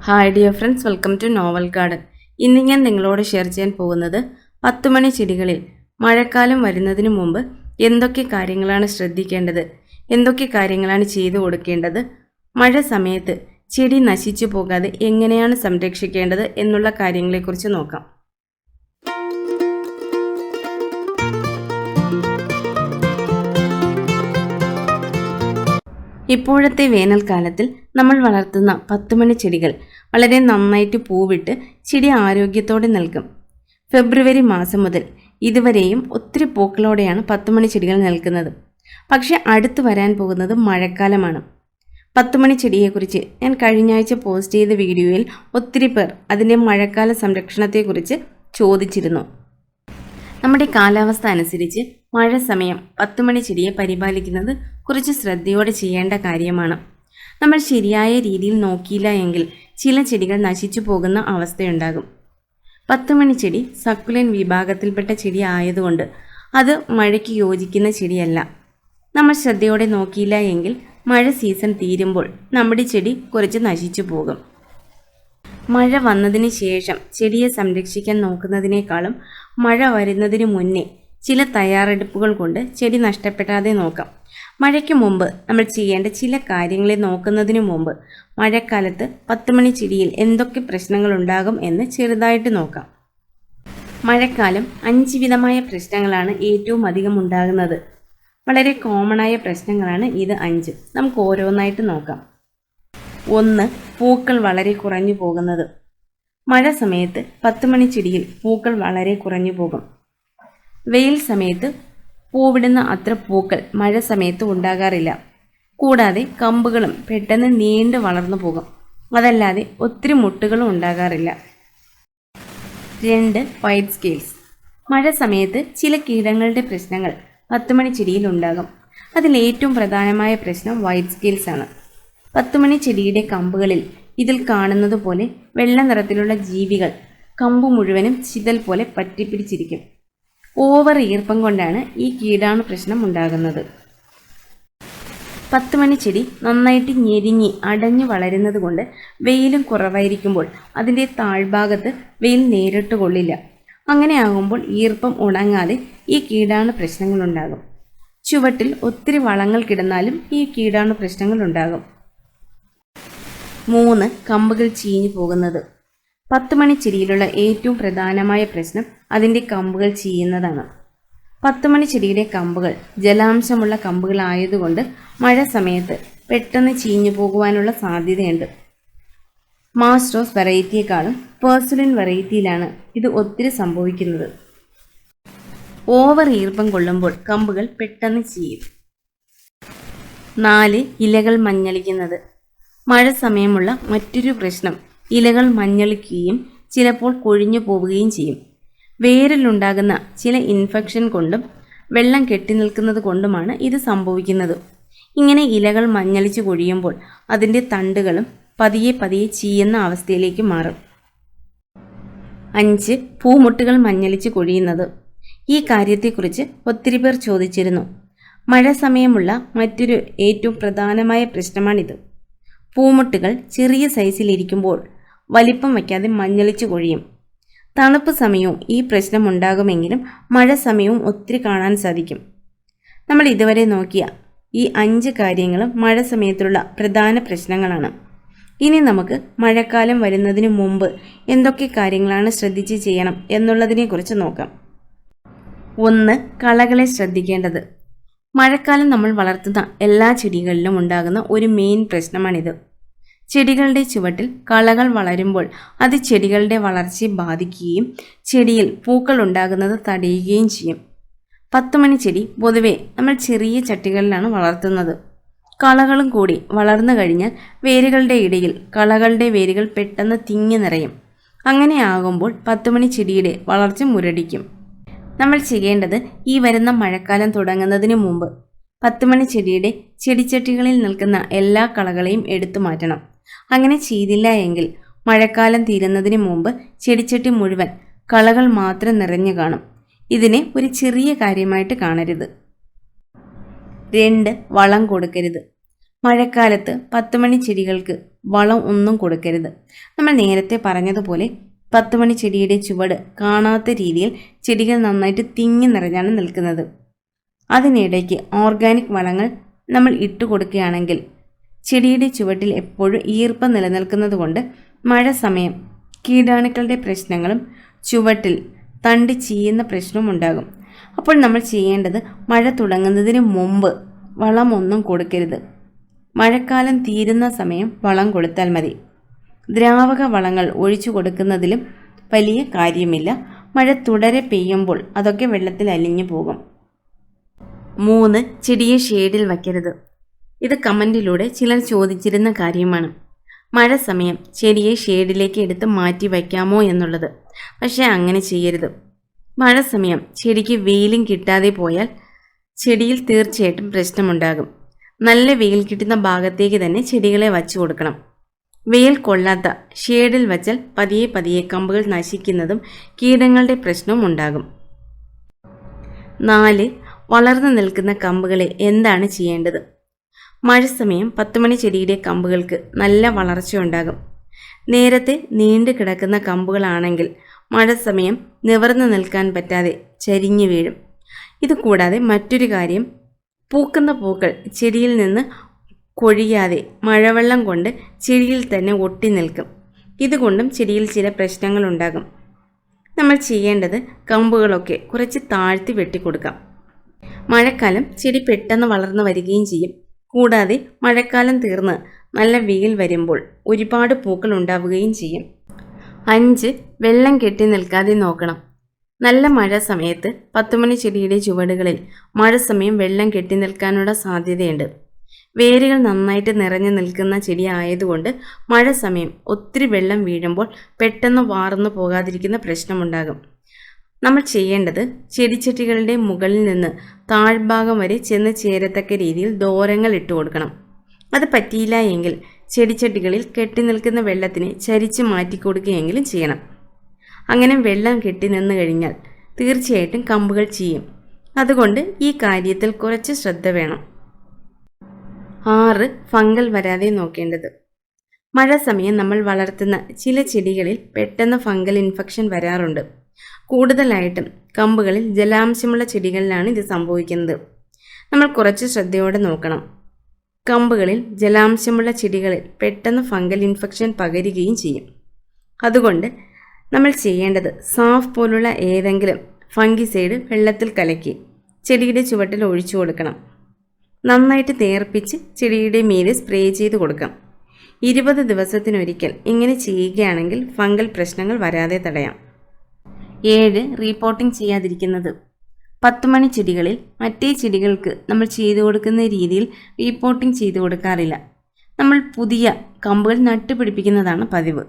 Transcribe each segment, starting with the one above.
Hi dear friends, welcome to novel garden. ഇന്ന് ഞാൻ നിങ്ങളോട് ഷെയർ ചെയ്യാൻ പോകുന്നത് 10 മണി ചെടികളിൽ മഴക്കാലം വരുന്നതിന് മുമ്പ് എന്തൊക്കെ കാര്യങ്ങളാണ് ശ്രദ്ധിക്കേണ്ടത്, എന്തൊക്കെ കാര്യങ്ങളാണ് ചെയ്തു കൊടുക്കേണ്ടത്, മഴ സമയത്ത് ചെടി നശിച്ചു പോകാതെ എങ്ങനെയാണ് സംരക്ഷിക്കേണ്ടത് എന്നുള്ള കാര്യങ്ങളെക്കുറിച്ച് നോക്കാം. ഇപ്പോഴത്തെ വേനൽക്കാലത്തിൽ നമ്മൾ വളർത്തുന്ന 10 മണി ചെടികൾ വളരെ നന്നായിട്ട് പൂവിട്ട് ചെടി ആരോഗ്യത്തോടെ നിൽക്കും. ഫെബ്രുവരി മാസം മുതൽ ഇതുവരെയും ഒത്തിരി പൂക്കളോടെയാണ് 10 മണി ചെടികൾ നിൽക്കുന്നത്. പക്ഷെ അടുത്ത് വരാൻ പോകുന്നത് മഴക്കാലമാണ്. 10 മണി ചെടിയെക്കുറിച്ച് ഞാൻ കഴിഞ്ഞ ആഴ്ച പോസ്റ്റ് ചെയ്ത വീഡിയോയിൽ ഒത്തിരി പേർ അതിൻ്റെ മഴക്കാല സംരക്ഷണത്തെക്കുറിച്ച് ചോദിച്ചിരുന്നു. നമ്മുടെ കാലാവസ്ഥ അനുസരിച്ച് മഴ സമയം 10 മണി ചെടിയെ പരിപാലിക്കുന്നത് കുറച്ച് ശ്രദ്ധയോടെ ചെയ്യേണ്ട കാര്യമാണ്. നമ്മൾ ശരിയായ രീതിയിൽ നോക്കിയില്ല എങ്കിൽ ചില ചെടികൾ നശിച്ചു പോകുന്ന അവസ്ഥയുണ്ടാകും. 10 മണി ചെടി സക്കുലൻ വിഭാഗത്തിൽപ്പെട്ട ചെടി ആയതുകൊണ്ട് അത് മഴയ്ക്ക് യോജിക്കുന്ന ചെടിയല്ല. നമ്മൾ ശ്രദ്ധയോടെ നോക്കിയില്ല എങ്കിൽ മഴ സീസൺ തീരുമ്പോൾ നമ്മുടെ ചെടി കുറച്ച് നശിച്ചു പോകും. മഴ വന്നതിന് ശേഷം ചെടിയെ സംരക്ഷിക്കാൻ നോക്കുന്നതിനേക്കാളും മഴ വരുന്നതിന് മുന്നേ ചില തയ്യാറെടുപ്പുകൾ കൊണ്ട് ചെടി നഷ്ടപ്പെടാതെ നോക്കാം. മഴയ്ക്ക് മുമ്പ് നമ്മൾ ചെയ്യേണ്ട ചില കാര്യങ്ങളെ നോക്കുന്നതിന് മുമ്പ് മഴക്കാലത്ത് 10 മണി ചെടിയിൽ എന്തൊക്കെ പ്രശ്നങ്ങൾ ഉണ്ടാകും എന്ന് ചെറുതായിട്ട് നോക്കാം. മഴക്കാലം 5 വിധമായ പ്രശ്നങ്ങളാണ് ഏറ്റവും അധികം ഉണ്ടാകുന്നത്. വളരെ കോമണായ പ്രശ്നങ്ങളാണ് ഇത് 5. നമുക്ക് ഓരോന്നായിട്ട് നോക്കാം. 1. പൂക്കൾ വളരെ കുറഞ്ഞു പോകുന്നത്. മഴ സമയത്ത് 10 മണി ചെടിയിൽ പൂക്കൾ വളരെ കുറഞ്ഞു പോകും. വെയിൽ സമയത്ത് പൂവിടുന്ന അത്ര പൂക്കൾ മഴ സമയത്ത് ഉണ്ടാകാറില്ല. കൂടാതെ കമ്പുകളും പെട്ടെന്ന് നീണ്ടു വളർന്നു പോകും. അതല്ലാതെ ഒത്തിരി മുട്ടുകളും ഉണ്ടാകാറില്ല. 2. White scales. മഴ സമയത്ത് ചില കീടങ്ങളുടെ പ്രശ്നങ്ങൾ 10 മണി ചെടിയിൽ ഉണ്ടാകും. അതിൽ ഏറ്റവും പ്രധാനമായ പ്രശ്നം വൈറ്റ് സ്കെയിൽസ് ആണ്. 10 മണി ചെടിയുടെ കമ്പുകളിൽ ഇതിൽ കാണുന്നത് പോലെ വെള്ള നിറത്തിലുള്ള ജീവികൾ കമ്പ് മുഴുവനും ചിതൽ പോലെ പറ്റിപ്പിടിച്ചിരിക്കും. ഓവർ ഈർപ്പം കൊണ്ടാണ് ഈ കീടാണു പ്രശ്നം ഉണ്ടാകുന്നത്. 10 മണി ചെടി നന്നായിട്ട് ഞെരിഞ്ഞി അടഞ്ഞു വളരുന്നത് കൊണ്ട് വെയിലും കുറവായിരിക്കുമ്പോൾ അതിൻ്റെ താഴ്ഭാഗത്ത് വെയിൽ നേരിട്ട് കൊള്ളില്ല. അങ്ങനെ ആകുമ്പോൾ ഈർപ്പം ഉണങ്ങാതെ ഈ കീടാണു പ്രശ്നങ്ങളുണ്ടാകും. ചുവട്ടിൽ ഒത്തിരി വളങ്ങൾ കിടന്നാലും ഈ കീടാണു പ്രശ്നങ്ങളുണ്ടാകും. 3. കമ്പുകൾ ചീഞ്ഞു പോകുന്നത്. 10 മണി ചെടിയിലുള്ള ഏറ്റവും പ്രധാനമായ പ്രശ്നം അതിൻ്റെ കമ്പുകൾ ചീയുന്നതാണ്. 10 മണി ചെടിയുടെ കമ്പുകൾ ജലാംശമുള്ള കമ്പുകളായതുകൊണ്ട് മഴ സമയത്ത് പെട്ടെന്ന് ചീഞ്ഞു പോകുവാനുള്ള സാധ്യതയുണ്ട്. മോസ്റോസ് വെറൈറ്റിയെക്കാളും പേഴ്സുലിൻ വെറൈറ്റിയിലാണ് ഇത് ഒത്തിരി സംഭവിക്കുന്നത്. ഓവർ ഈർപ്പം കൊള്ളുമ്പോൾ കമ്പുകൾ പെട്ടെന്ന് ചീയും. 4. ഇലകൾ മഞ്ഞളിക്കുന്നത്. മഴ സമയമുള്ള മറ്റൊരു പ്രശ്നം ഇലകൾ മഞ്ഞളിക്കുകയും ചിലപ്പോൾ കൊഴിഞ്ഞു പോവുകയും ചെയ്യും. വേരിലുണ്ടാകുന്ന ചില ഇൻഫെക്ഷൻ കൊണ്ടും വെള്ളം കെട്ടിനിൽക്കുന്നത് കൊണ്ടുമാണ് ഇത് സംഭവിക്കുന്നത്. ഇങ്ങനെ ഇലകൾ മഞ്ഞളിച്ച് കൊഴിയുമ്പോൾ അതിൻ്റെ തണ്ടുകളും പതിയെ പതിയെ ചീയുന്ന അവസ്ഥയിലേക്ക് മാറും. 5. പൂമുട്ടുകൾ മഞ്ഞളിച്ച് കൊഴിയുന്നത്. ഈ കാര്യത്തെക്കുറിച്ച് ഒത്തിരി പേർ ചോദിച്ചിരുന്നു. മഴ സമയമുള്ള മറ്റൊരു ഏറ്റവും പ്രധാനമായ പ്രശ്നമാണിത്. പൂമുട്ടുകൾ ചെറിയ സൈസിലിരിക്കുമ്പോൾ വലിപ്പം വയ്ക്കാതെ മഞ്ഞളിച്ച് കൊഴിയും. തണുപ്പ് സമയവും ഈ പ്രശ്നം ഉണ്ടാകുമെങ്കിലും മഴ സമയവും ഒത്തിരി കാണാൻ സാധിക്കും. നമ്മൾ ഇതുവരെ നോക്കിയ ഈ 5 കാര്യങ്ങളും മഴ സമയത്തുള്ള പ്രധാന പ്രശ്നങ്ങളാണ്. ഇനി നമുക്ക് മഴക്കാലം വരുന്നതിന് മുമ്പ് എന്തൊക്കെ കാര്യങ്ങളാണ് ശ്രദ്ധിച്ച് ചെയ്യണം എന്നുള്ളതിനെക്കുറിച്ച് നോക്കാം. 1. കളകളെ ശ്രദ്ധിക്കേണ്ടത്. മഴക്കാലം നമ്മൾ വളർത്തുന്ന എല്ലാ ചെടികളിലും ഉണ്ടാകുന്ന ഒരു മെയിൻ പ്രശ്നമാണിത്. ചെടികളുടെ ചുവട്ടിൽ കളകൾ വളരുമ്പോൾ അത് ചെടികളുടെ വളർച്ചയെ ബാധിക്കുകയും ചെടിയിൽ പൂക്കൾ ഉണ്ടാകുന്നത് തടയുകയും ചെയ്യും. 10 മണി ചെടി പൊതുവെ നമ്മൾ ചെറിയ ചട്ടികളിലാണ് വളർത്തുന്നത്. കളകളും കൂടി വളർന്നു കഴിഞ്ഞാൽ വേരുകളുടെ ഇടയിൽ കളകളുടെ വേരുകൾ പെട്ടെന്ന് തിങ്ങി നിറയും. അങ്ങനെ ആകുമ്പോൾ 10 മണി ചെടിയുടെ വളർച്ച മുരടിക്കും. നമ്മൾ ചെയ്യേണ്ടത് ഈ വരുന്ന മഴക്കാലം തുടങ്ങുന്നതിന് മുമ്പ് 10 മണി ചെടിയുടെ ചെടിച്ചട്ടികളിൽ നിൽക്കുന്ന എല്ലാ കളകളെയും എടുത്തു മാറ്റണം. അങ്ങനെ ചെയ്തില്ല എങ്കിൽ മഴക്കാലം തീരുന്നതിന് മുമ്പ് ചെടിച്ചട്ടി മുഴുവൻ കളകൾ മാത്രം നിറഞ്ഞു കാണും. ഇതിനെ ഒരു ചെറിയ കാര്യമായിട്ട് കാണരുത്. 2. വളം കൊടുക്കരുത്. മഴക്കാലത്ത് 10 മണി ചെടികൾക്ക് വളം ഒന്നും കൊടുക്കരുത്. നമ്മൾ നേരത്തെ പറഞ്ഞതുപോലെ 10 മണി ചെടിയുടെ ചുവട് കാണാത്ത രീതിയിൽ ചെടികൾ നന്നായിട്ട് തിങ്ങി നിറഞ്ഞാണ് നിൽക്കുന്നത്. അതിനിടയ്ക്ക് ഓർഗാനിക് വളങ്ങൾ നമ്മൾ ഇട്ട് കൊടുക്കുകയാണെങ്കിൽ ചെടിയുടെ ചുവട്ടിൽ എപ്പോഴും ഈർപ്പം നിലനിൽക്കുന്നത് കൊണ്ട് മഴ സമയം കീടാണുക്കളുടെ പ്രശ്നങ്ങളും ചുവട്ടിൽ തണ്ട് ചീയുന്ന പ്രശ്നവും ഉണ്ടാകും. അപ്പോൾ നമ്മൾ ചെയ്യേണ്ടത് മഴ തുടങ്ങുന്നതിന് മുമ്പ് വളമൊന്നും കൊടുക്കരുത്. മഴക്കാലം തീരുന്ന സമയം വളം കൊടുത്താൽ മതി. ദ്രാവക വളങ്ങൾ ഒഴിച്ചു കൊടുക്കുന്നതിലും വലിയ കാര്യമില്ല. മഴ തുടരെ പെയ്യുമ്പോൾ അതൊക്കെ വെള്ളത്തിൽ അലിഞ്ഞു പോകും. 3. ചെടിയെ ഷേഡിൽ വയ്ക്കരുത്. ഇത് കമൻറ്റിലൂടെ ചിലർ ചോദിച്ചിരുന്ന കാര്യമാണ്. മഴ സമയം ചെടിയെ ഷേഡിലേക്ക് എടുത്ത് മാറ്റി വയ്ക്കാമോ എന്നുള്ളത്. പക്ഷേ അങ്ങനെ ചെയ്യരുത്. മഴ സമയം ചെടിക്ക് വെയിലും കിട്ടാതെ പോയാൽ ചെടിയിൽ തീർച്ചയായിട്ടും പ്രശ്നമുണ്ടാകും. നല്ല വെയിൽ കിട്ടുന്ന ഭാഗത്തേക്ക് തന്നെ ചെടികളെ വച്ചു കൊടുക്കണം. വെയിൽ കൊള്ളാത്ത ഷേഡിൽ വച്ചാൽ പതിയെ പതിയെ കമ്പുകൾ നശിക്കുന്നതും കീടങ്ങളുടെ പ്രശ്നവും ഉണ്ടാകും. 4. വളർന്നു നിൽക്കുന്ന കമ്പുകളെ എന്താണ് ചെയ്യേണ്ടത്? മഴ സമയം 10 മണി ചെടിയുടെ കമ്പുകൾക്ക് നല്ല വളർച്ചയുണ്ടാകും. നേരത്തെ നീണ്ടു കിടക്കുന്ന കമ്പുകളാണെങ്കിൽ മഴ സമയം നിവർന്നു നിൽക്കാൻ പറ്റാതെ ചരിഞ്ഞു വീഴും. ഇതുകൂടാതെ മറ്റൊരു കാര്യം, പൂക്കുന്ന പൂക്കൾ ചെടിയിൽ നിന്ന് കൊഴിയാതെ മഴവെള്ളം കൊണ്ട് ചെടിയിൽ തന്നെ ഒട്ടി നിൽക്കും. ഇതുകൊണ്ടും ചെടിയിൽ ചില പ്രശ്നങ്ങളുണ്ടാകും. നമ്മൾ ചെയ്യേണ്ടത് കമ്പുകളൊക്കെ കുറച്ച് താഴ്ത്തി വെട്ടിക്കൊടുക്കാം. മഴക്കാലം ചെടി പെട്ടെന്ന് വളർന്നു വരികയും ചെയ്യും. കൂടാതെ മഴക്കാലം തീർന്ന് നല്ല വെയിൽ വരുമ്പോൾ ഒരുപാട് പൂക്കൾ ഉണ്ടാവുകയും ചെയ്യും. 5. വെള്ളം കെട്ടി നിൽക്കാതെ നോക്കണം. നല്ല മഴ സമയത്ത് 10 മണി ചെടിയുടെ ചുവടുകളിൽ മഴ സമയം വെള്ളം കെട്ടി നിൽക്കാനുള്ള സാധ്യതയുണ്ട്. വേരുകൾ നന്നായിട്ട് നിറഞ്ഞു നിൽക്കുന്ന ചെടി ആയതുകൊണ്ട് മഴ സമയം ഒത്തിരി വെള്ളം വീഴുമ്പോൾ പെട്ടെന്ന് വാർന്നു പോകാതിരിക്കുന്ന പ്രശ്നമുണ്ടാകും. നമ്മൾ ചെയ്യേണ്ടത് ചെടിച്ചട്ടികളുടെ മുകളിൽ നിന്ന് താഴ്ഭാഗം വരെ ചെന്ന് ചേരത്തക്ക രീതിയിൽ ദോരങ്ങൾ ഇട്ട് കൊടുക്കണം. അത് പറ്റിയില്ല എങ്കിൽ ചെടിച്ചട്ടികളിൽ കെട്ടി നിൽക്കുന്ന വെള്ളത്തിന് ചരിച്ച് മാറ്റിക്കൊടുക്കുകയെങ്കിലും ചെയ്യണം. അങ്ങനെ വെള്ളം കെട്ടി നിന്ന് കഴിഞ്ഞാൽ തീർച്ചയായിട്ടും കമ്പുകൾ ചീയും. അതുകൊണ്ട് ഈ കാര്യത്തിൽ കുറച്ച് ശ്രദ്ധ വേണം. 6. ഫംഗൽ വരാതെ നോക്കേണ്ടത്. മഴ സമയം നമ്മൾ വളർത്തുന്ന ചില ചെടികളിൽ പെട്ടെന്ന് ഫംഗൽ ഇൻഫെക്ഷൻ വരാറുണ്ട്. കൂടുതലായിട്ടും കമ്പുകളിൽ ജലാംശമുള്ള ചെടികളിലാണ് ഇത് സംഭവിക്കുന്നത്. നമ്മൾ കുറച്ച് ശ്രദ്ധയോടെ നോക്കണം. കമ്പുകളിൽ ജലാംശമുള്ള ചെടികളിൽ പെട്ടെന്ന് ഫംഗൽ ഇൻഫെക്ഷൻ പകരുകയും ചെയ്യും. അതുകൊണ്ട് നമ്മൾ ചെയ്യേണ്ടത് സാഫ് പോലുള്ള ഏതെങ്കിലും ഫംഗിസൈഡ് വെള്ളത്തിൽ കലക്കി ചെടിയുടെ ചുവട്ടിൽ ഒഴിച്ചു കൊടുക്കണം. നന്നായിട്ട് നേർപ്പിച്ച് ചെടിയുടെ മീതെ സ്പ്രേ ചെയ്ത് കൊടുക്കാം. 20 ദിവസത്തിനൊരിക്കൽ ഇങ്ങനെ ചെയ്യുകയാണെങ്കിൽ ഫംഗൽ പ്രശ്നങ്ങൾ വരാതെ തടയാം. 7. റീപോട്ടിംഗ് ചെയ്യാതിരിക്കുന്നത്. 10 മണി ചെടികളിൽ മറ്റേ ചെടികൾക്ക് നമ്മൾ ചെയ്തു കൊടുക്കുന്ന രീതിയിൽ റീപോട്ടിംഗ് ചെയ്തു കൊടുക്കാറില്ല. നമ്മൾ പുതിയ കമ്പുകൾ നട്ടുപിടിപ്പിക്കുന്നതാണ് പതിവ്.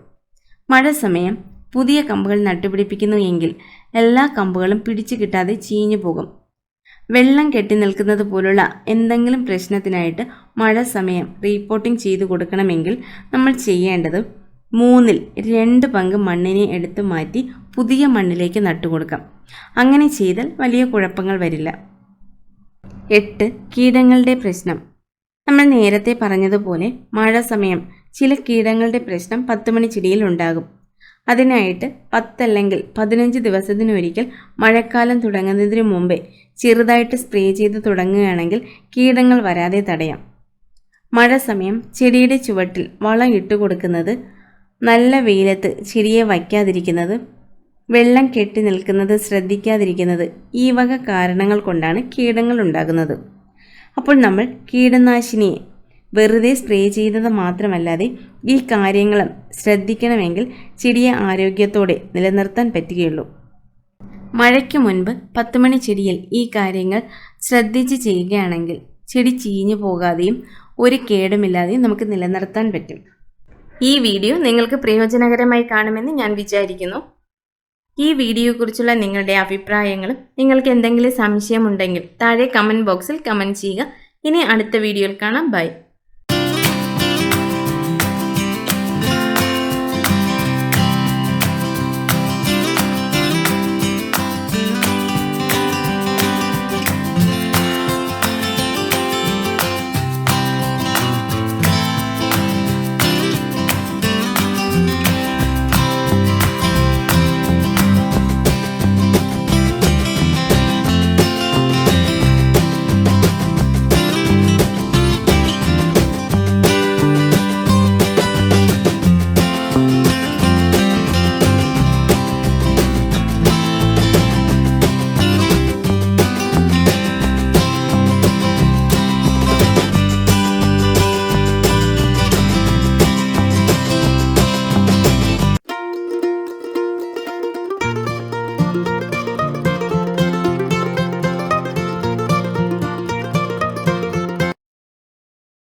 മഴ സമയം പുതിയ കമ്പുകൾ നട്ടുപിടിപ്പിക്കുന്നു എങ്കിൽ എല്ലാ കമ്പുകളും പിടിച്ചു കിട്ടാതെ ചീഞ്ഞു പോകും. വെള്ളം കെട്ടി നിൽക്കുന്നത് പോലുള്ള എന്തെങ്കിലും പ്രശ്നത്തിനായിട്ട് മഴ സമയം റീപോട്ടിംഗ് ചെയ്തു കൊടുക്കണമെങ്കിൽ നമ്മൾ ചെയ്യേണ്ടത് 3-ൽ 2 പങ്ക് മണ്ണിനെ എടുത്തു മാറ്റി പുതിയ മണ്ണിലേക്ക് നട്ടുകൊടുക്കാം. അങ്ങനെ ചെയ്താൽ വലിയ കുഴപ്പങ്ങൾ വരില്ല. 8. കീടങ്ങളുടെ പ്രശ്നം. നമ്മൾ നേരത്തെ പറഞ്ഞതുപോലെ മഴ സമയം ചില കീടങ്ങളുടെ പ്രശ്നം 10 മണി ചെടിയിൽ ഉണ്ടാകും. അതിനായിട്ട് 10 അല്ലെങ്കിൽ 15 ദിവസത്തിനൊരിക്കൽ മഴക്കാലം തുടങ്ങുന്നതിന് മുമ്പേ ചെറുതായിട്ട് സ്പ്രേ ചെയ്ത് തുടങ്ങുകയാണെങ്കിൽ കീടങ്ങൾ വരാതെ തടയാം. മഴ സമയം ചെടിയുടെ ചുവട്ടിൽ വളം ഇട്ട് കൊടുക്കുന്നത്, നല്ല വെയിലത്ത് ചെടിയെ വയ്ക്കാതിരിക്കുന്നത്, വെള്ളം കെട്ടി നിൽക്കുന്നത് ശ്രദ്ധിക്കാതിരിക്കുന്നത്, ഈ വക കാരണങ്ങൾ കൊണ്ടാണ് കീടങ്ങൾ ഉണ്ടാകുന്നത്. അപ്പോൾ നമ്മൾ കീടനാശിനിയെ വെറുതെ സ്പ്രേ ചെയ്തത് മാത്രമല്ലാതെ ഈ കാര്യങ്ങളും ശ്രദ്ധിക്കണമെങ്കിൽ ചെടിയെ ആരോഗ്യത്തോടെ നിലനിർത്താൻ പറ്റുകയുള്ളൂ. മഴയ്ക്ക് മുൻപ് 10 മണി ചെടിയിൽ ഈ കാര്യങ്ങൾ ശ്രദ്ധിച്ച് ചെയ്യുകയാണെങ്കിൽ ചെടി ചീഞ്ഞു പോകാതെയും ഒരു കേടുമില്ലാതെയും നമുക്ക് നിലനിർത്താൻ പറ്റും. ഈ വീഡിയോ നിങ്ങൾക്ക് പ്രയോജനകരമായി കാണുമെന്ന് ഞാൻ വിചാരിക്കുന്നു. ഈ വീഡിയോയെക്കുറിച്ചുള്ള നിങ്ങളുടെ അഭിപ്രായങ്ങളും നിങ്ങൾക്ക് എന്തെങ്കിലും സംശയമുണ്ടെങ്കിൽ താഴെ കമൻറ്റ് ബോക്സിൽ കമൻറ്റ് ചെയ്യുക. ഇനി അടുത്ത വീഡിയോയിൽ കാണാം. ബൈ.